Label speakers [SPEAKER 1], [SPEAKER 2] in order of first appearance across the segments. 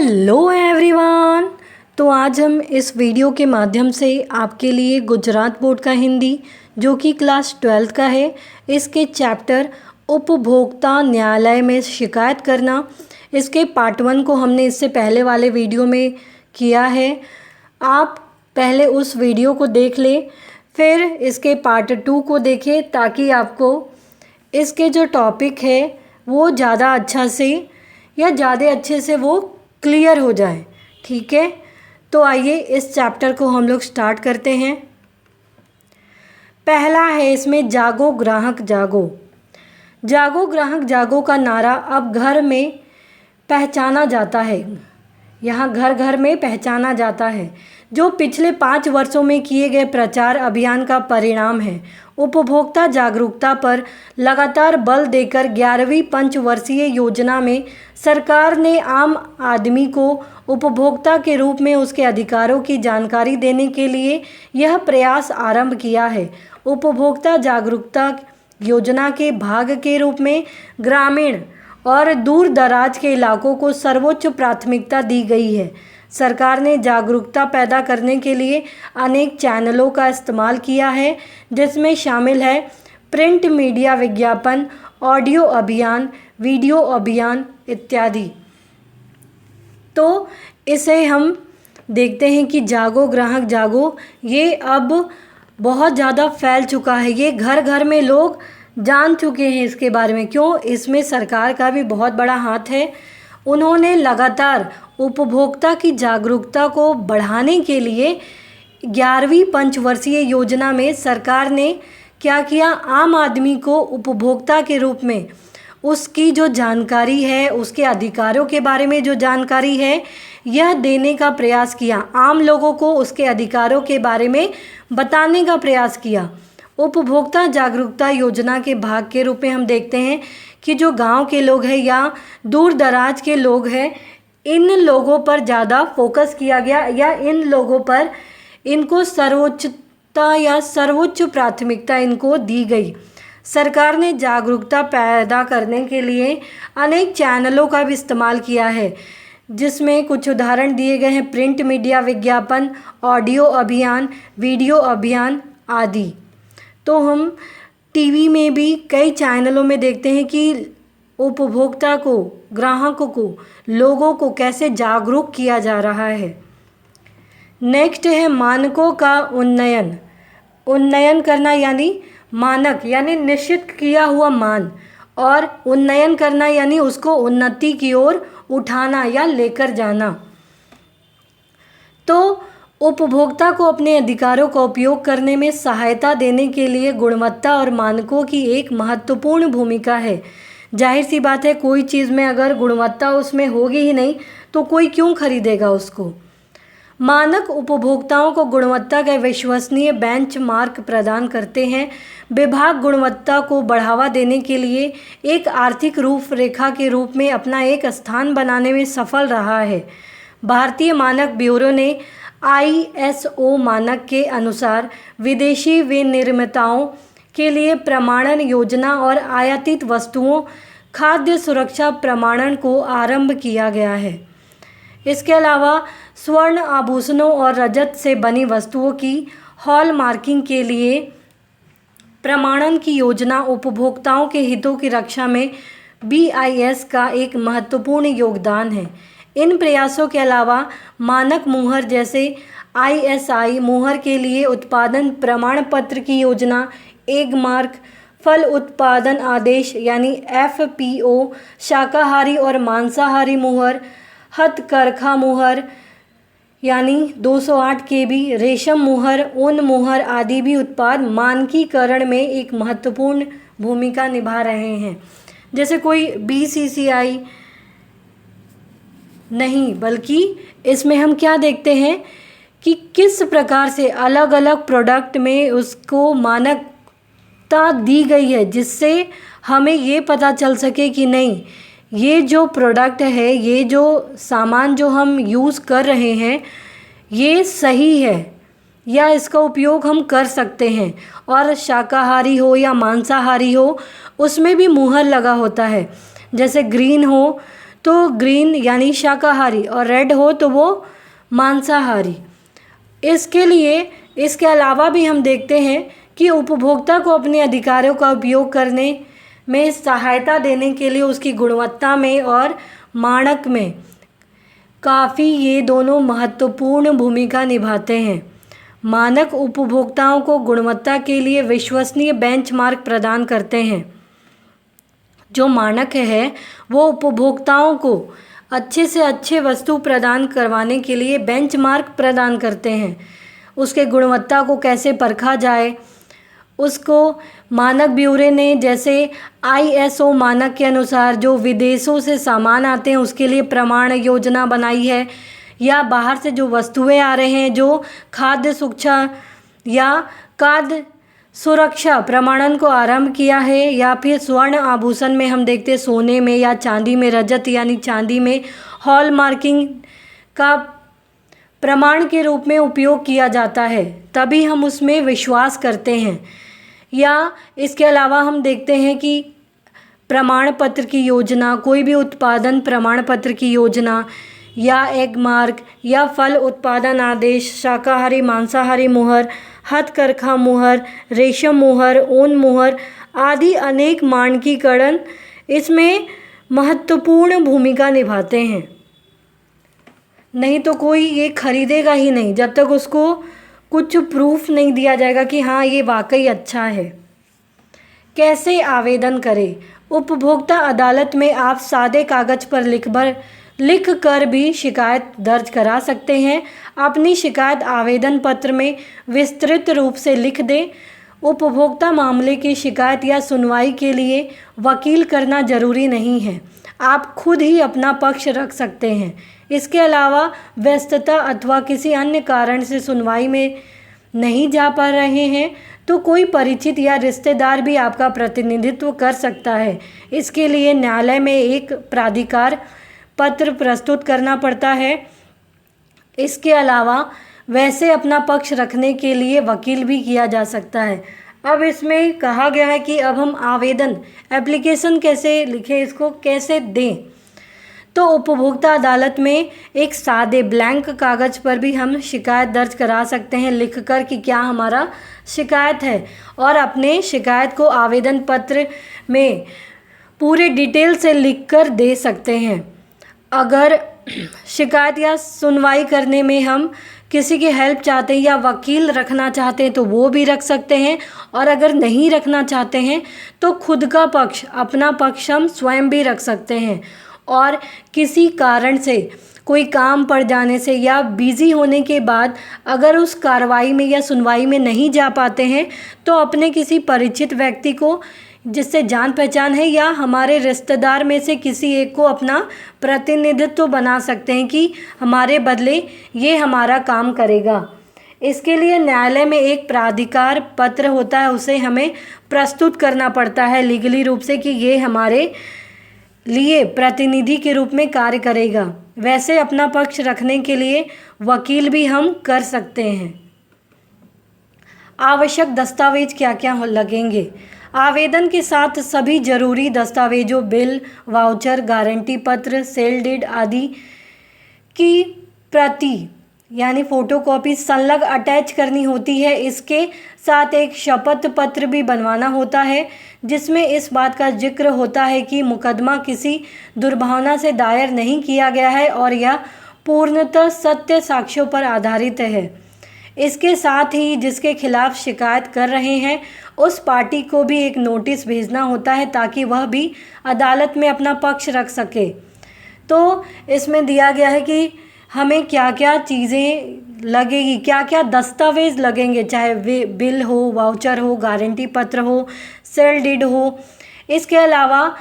[SPEAKER 1] Hello everyone. तो आज हम इस वीडियो के माध्यम से आपके लिए गुजरात बोर्ड का हिंदी जो कि क्लास 12th का है, इसके चैप्टर उपभोक्ता न्यायालय में शिकायत करना, इसके पार्ट 1 को हमने इससे पहले वाले वीडियो में किया है। आप पहले उस वीडियो को देख लें, फिर इसके पार्ट 2 को देखें ताकि आपको इसके जो टॉपिक है वो ज़्यादा अच्छे से वो क्लियर हो जाए। ठीक है, तो आइए इस चैप्टर को हम लोग स्टार्ट करते हैं। पहला है इसमें जागो ग्राहक जागो। जागो ग्राहक जागो का नारा अब घर में पहचाना जाता है। यहाँ घर घर में पहचाना जाता है, जो पिछले 5 वर्षों में किए गए प्रचार अभियान का परिणाम है। उपभोक्ता जागरूकता पर लगातार बल देकर 11वीं पंचवर्षीय योजना में सरकार ने आम आदमी को उपभोक्ता के रूप में उसके अधिकारों की जानकारी देने के लिए यह प्रयास आरंभ किया है। उपभोक्ता जागरूकता योजना के भाग के रूप में ग्रामीण और दूर दराज के इलाकों को सर्वोच्च प्राथमिकता दी गई है। सरकार ने जागरूकता पैदा करने के लिए अनेक चैनलों का इस्तेमाल किया है, जिसमें शामिल है प्रिंट मीडिया, विज्ञापन, ऑडियो अभियान, वीडियो अभियान इत्यादि। तो इसे हम देखते हैं कि जागो ग्राहक जागो ये अब बहुत ज़्यादा फैल चुका है। ये घर घर में लोग जान चुके हैं इसके बारे में। क्यों? इसमें सरकार का भी बहुत बड़ा हाथ है। उन्होंने लगातार उपभोक्ता की जागरूकता को बढ़ाने के लिए 11वीं पंचवर्षीय योजना में सरकार ने क्या किया, आम आदमी को उपभोक्ता के रूप में उसकी जो जानकारी है, उसके अधिकारों के बारे में जो जानकारी है, यह देने का प्रयास किया। आम लोगों को उसके अधिकारों के बारे में बताने का प्रयास किया। उपभोक्ता जागरूकता योजना के भाग के रूप में हम देखते हैं कि जो गांव के लोग हैं या दूर दराज के लोग हैं, इन लोगों पर ज़्यादा फोकस किया गया या इन लोगों पर इनको सर्वोच्च प्राथमिकता इनको दी गई। सरकार ने जागरूकता पैदा करने के लिए अनेक चैनलों का भी इस्तेमाल किया है, जिसमें कुछ उदाहरण दिए गए हैं प्रिंट मीडिया, विज्ञापन, ऑडियो अभियान, वीडियो अभियान आदि। तो हम टीवी में भी कई चैनलों में देखते हैं कि उपभोक्ता को, ग्राहकों को, लोगों को कैसे जागरूक किया जा रहा है। नेक्स्ट है मानकों का उन्नयन करना, यानी मानक यानी निश्चित किया हुआ मान, और उन्नयन करना यानी उसको उन्नति की ओर उठाना या लेकर जाना। तो उपभोक्ता को अपने अधिकारों का उपयोग करने में सहायता देने के लिए गुणवत्ता और मानकों की एक महत्वपूर्ण भूमिका है। जाहिर सी बात है, कोई चीज़ में अगर गुणवत्ता उसमें होगी ही नहीं तो कोई क्यों खरीदेगा उसको। मानक उपभोक्ताओं को गुणवत्ता का विश्वसनीय बेंचमार्क प्रदान करते हैं। विभाग गुणवत्ता को बढ़ावा देने के लिए एक आर्थिक रूपरेखा के रूप में अपना एक स्थान बनाने में सफल रहा है। भारतीय मानक ब्यूरो ने ISO मानक के अनुसार विदेशी विनिर्माताओं के लिए प्रमाणन योजना और आयातित वस्तुओं खाद्य सुरक्षा प्रमाणन को आरंभ किया गया है। इसके अलावा स्वर्ण आभूषणों और रजत से बनी वस्तुओं की हॉल मार्किंग के लिए प्रमाणन की योजना उपभोक्ताओं के हितों की रक्षा में BIS का एक महत्वपूर्ण योगदान है। इन प्रयासों के अलावा मानक मुहर जैसे ISI मुहर के लिए उत्पादन प्रमाण पत्र की योजना, एग मार्क, फल उत्पादन आदेश यानी FPO, शाकाहारी और मांसाहारी मुहर, हथकरघा मुहर यानी 208 KB, रेशम मुहर, ऊन मुहर आदि भी उत्पाद मानकीकरण में एक महत्वपूर्ण भूमिका निभा रहे हैं। जैसे कोई BCCI नहीं, बल्कि इसमें हम क्या देखते हैं कि किस प्रकार से अलग अलग प्रोडक्ट में उसको मानकता दी गई है, जिससे हमें ये पता चल सके कि नहीं, ये जो प्रोडक्ट है, ये जो सामान जो हम यूज़ कर रहे हैं, ये सही है या इसका उपयोग हम कर सकते हैं। और शाकाहारी हो या मांसाहारी हो, उसमें भी मुहर लगा होता है। जैसे ग्रीन हो तो ग्रीन यानी शाकाहारी, और रेड हो तो वो मांसाहारी। इसके अलावा भी हम देखते हैं कि उपभोक्ता को अपने अधिकारों का उपयोग करने में सहायता देने के लिए उसकी गुणवत्ता में और मानक में काफ़ी ये दोनों महत्वपूर्ण भूमिका निभाते हैं। मानक उपभोक्ताओं को गुणवत्ता के लिए विश्वसनीय बेंचमार्क प्रदान करते हैं। जो मानक है वो उपभोक्ताओं को अच्छे से अच्छे वस्तु प्रदान करवाने के लिए बेंचमार्क प्रदान करते हैं। उसके गुणवत्ता को कैसे परखा जाए, उसको मानक ब्यूरो ने जैसे ISO मानक के अनुसार जो विदेशों से सामान आते हैं उसके लिए प्रमाण योजना बनाई है, या बाहर से जो वस्तुएं आ रहे हैं जो खाद्य सुरक्षा या खाद्य सुरक्षा प्रमाणन को आरंभ किया है, या फिर स्वर्ण आभूषण में हम देखते हैं सोने में या चांदी में, रजत यानी चांदी में हॉलमार्किंग का प्रमाण के रूप में उपयोग किया जाता है, तभी हम उसमें विश्वास करते हैं। या इसके अलावा हम देखते हैं कि प्रमाण पत्र की योजना, कोई भी उत्पादन प्रमाण पत्र की योजना, या एग मार्क, या फल उत्पादन आदेश, शाकाहारी मांसाहारी मुहर, हथकरघा मुहर, रेशम मुहर, ऊन मुहर आदि अनेक मानकीकरण इसमें महत्वपूर्ण भूमिका निभाते हैं। नहीं तो कोई ये खरीदेगा ही नहीं जब तक उसको कुछ प्रूफ नहीं दिया जाएगा कि हाँ ये वाकई अच्छा है। कैसे आवेदन करें? उपभोक्ता अदालत में आप सादे कागज़ पर लिख कर भी शिकायत दर्ज करा सकते हैं। अपनी शिकायत आवेदन पत्र में विस्तृत रूप से लिख दें। उपभोक्ता मामले की शिकायत या सुनवाई के लिए वकील करना जरूरी नहीं है, आप खुद ही अपना पक्ष रख सकते हैं। इसके अलावा व्यस्तता अथवा किसी अन्य कारण से सुनवाई में नहीं जा पा रहे हैं तो कोई परिचित या रिश्तेदार भी आपका प्रतिनिधित्व कर सकता है। इसके लिए न्यायालय में एक प्राधिकार पत्र प्रस्तुत करना पड़ता है। इसके अलावा वैसे अपना पक्ष रखने के लिए वकील भी किया जा सकता है। अब इसमें कहा गया है कि अब हम आवेदन एप्लीकेशन कैसे लिखें, इसको कैसे दें। तो उपभोक्ता अदालत में एक सादे ब्लैंक कागज़ पर भी हम शिकायत दर्ज करा सकते हैं लिखकर कि क्या हमारा शिकायत है, और अपने शिकायत को आवेदन पत्र में पूरे डिटेल से लिखकर दे सकते हैं। अगर शिकायत या सुनवाई करने में हम किसी की हेल्प चाहते हैं या वकील रखना चाहते हैं तो वो भी रख सकते हैं, और अगर नहीं रखना चाहते हैं तो खुद का पक्ष, अपना पक्ष हम स्वयं भी रख सकते हैं। और किसी कारण से कोई काम पड़ जाने से या बिज़ी होने के बाद अगर उस कार्रवाई में या सुनवाई में नहीं जा पाते हैं तो अपने किसी परिचित व्यक्ति को जिससे जान पहचान है या हमारे रिश्तेदार में से किसी एक को अपना प्रतिनिधित्व बना सकते हैं कि हमारे बदले ये हमारा काम करेगा। इसके लिए न्यायालय में एक प्राधिकार पत्र होता है, उसे हमें प्रस्तुत करना पड़ता है लीगली रूप से कि ये हमारे लिए प्रतिनिधि के रूप में कार्य करेगा। वैसे अपना पक्ष रखने के लिए वकील भी हम कर सकते हैं। आवश्यक दस्तावेज क्या क्या लगेंगे? आवेदन के साथ सभी जरूरी दस्तावेजों, बिल, वाउचर, गारंटी पत्र, सेल डीड आदि की प्रति यानी फ़ोटोकॉपी संलग्न अटैच करनी होती है। इसके साथ एक शपथ पत्र भी बनवाना होता है जिसमें इस बात का जिक्र होता है कि मुकदमा किसी दुर्भावना से दायर नहीं किया गया है और यह पूर्णतः सत्य साक्ष्यों पर आधारित है। इसके साथ ही जिसके खिलाफ शिकायत कर रहे हैं उस पार्टी को भी एक नोटिस भेजना होता है ताकि वह भी अदालत में अपना पक्ष रख सके। तो इसमें दिया गया है कि हमें क्या क्या चीज़ें लगेगी, क्या क्या दस्तावेज़ लगेंगे, चाहे वे बिल हो, वाउचर हो, गारंटी पत्र हो, सेल डीड हो। इसके अलावा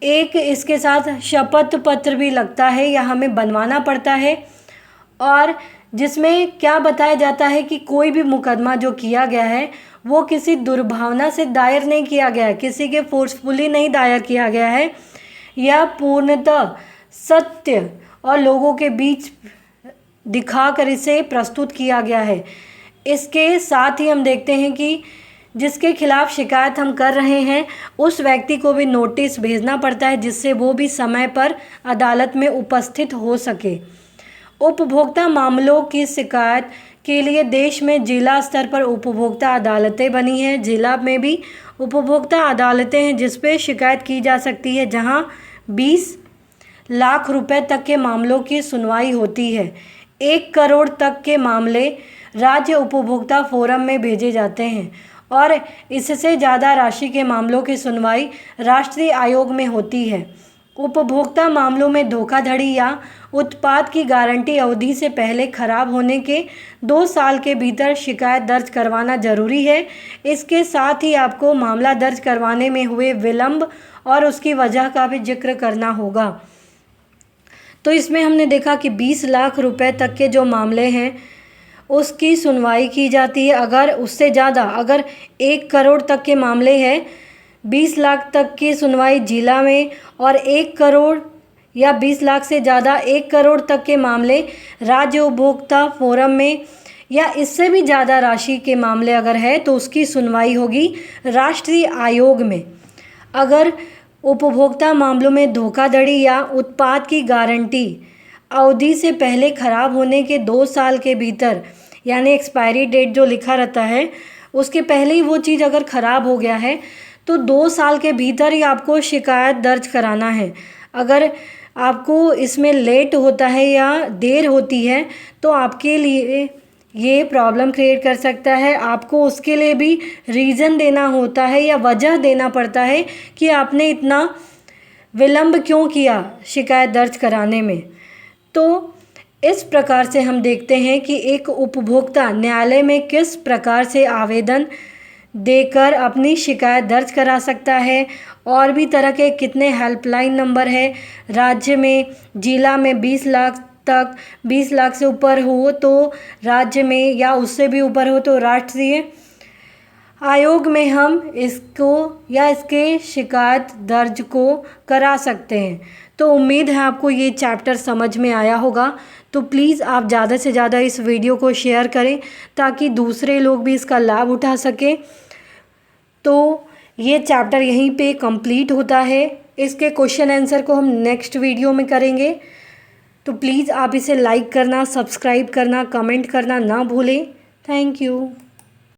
[SPEAKER 1] एक इसके साथ शपथ पत्र भी लगता है या हमें बनवाना पड़ता है, और जिसमें क्या बताया जाता है कि कोई भी मुकदमा जो किया गया है वो किसी दुर्भावना से दायर नहीं किया गया है, किसी के फोर्सफुली नहीं दायर किया गया है, यह पूर्णतः सत्य और लोगों के बीच दिखाकर इसे प्रस्तुत किया गया है। इसके साथ ही हम देखते हैं कि जिसके खिलाफ़ शिकायत हम कर रहे हैं उस व्यक्ति को भी नोटिस भेजना पड़ता है, जिससे वो भी समय पर अदालत में उपस्थित हो सके। उपभोक्ता मामलों की शिकायत के लिए देश में जिला स्तर पर उपभोक्ता अदालतें बनी हैं। जिला में भी उपभोक्ता अदालतें हैं जिस पे शिकायत की जा सकती है, जहां 20 लाख रुपए तक के मामलों की सुनवाई होती है। 1 करोड़ तक के मामले राज्य उपभोक्ता फोरम में भेजे जाते हैं और इससे ज़्यादा राशि के मामलों की सुनवाई राष्ट्रीय आयोग में होती है। उपभोक्ता मामलों में धोखाधड़ी या उत्पाद की गारंटी अवधि से पहले खराब होने के 2 साल के भीतर शिकायत दर्ज करवाना जरूरी है। इसके साथ ही आपको मामला दर्ज करवाने में हुए विलंब और उसकी वजह का भी जिक्र करना होगा। तो इसमें हमने देखा कि 20 लाख रुपए तक के जो मामले हैं उसकी सुनवाई की जाती है। अगर उससे ज़्यादा, अगर 1 करोड़ तक के मामले हैं, 20 लाख तक की सुनवाई जिला में और 1 करोड़ या 20 लाख से ज़्यादा 1 करोड़ तक के मामले राज्य उपभोक्ता फोरम में, या इससे भी ज़्यादा राशि के मामले अगर है तो उसकी सुनवाई होगी राष्ट्रीय आयोग में। अगर उपभोक्ता मामलों में धोखाधड़ी या उत्पाद की गारंटी अवधि से पहले खराब होने के 2 साल के भीतर, यानी एक्सपायरी डेट जो लिखा रहता है उसके पहले ही वो चीज़ अगर ख़राब हो गया है तो 2 साल के भीतर ही आपको शिकायत दर्ज कराना है। अगर आपको इसमें लेट होता है या देर होती है तो आपके लिए ये प्रॉब्लम क्रिएट कर सकता है। आपको उसके लिए भी रीज़न देना होता है या वजह देना पड़ता है कि आपने इतना विलंब क्यों किया शिकायत दर्ज कराने में। तो इस प्रकार से हम देखते हैं कि एक उपभोक्ता न्यायालय में किस प्रकार से आवेदन देकर अपनी शिकायत दर्ज करा सकता है। और भी तरह के कितने हेल्पलाइन नंबर है राज्य में, जिला में 20 लाख तक, 20 लाख से ऊपर हो तो राज्य में, या उससे भी ऊपर हो तो राष्ट्रीय आयोग में हम इसको या इसके शिकायत दर्ज को करा सकते हैं। तो उम्मीद है आपको ये चैप्टर समझ में आया होगा। तो प्लीज़ आप ज़्यादा से ज़्यादा इस वीडियो को शेयर करें ताकि दूसरे लोग भी इसका लाभ उठा सकें। तो ये चैप्टर यहीं पे कंप्लीट होता है। इसके क्वेश्चन आंसर को हम नेक्स्ट वीडियो में करेंगे। तो प्लीज़ आप इसे लाइक करना, सब्सक्राइब करना, कमेंट करना ना भूलें। Thank you.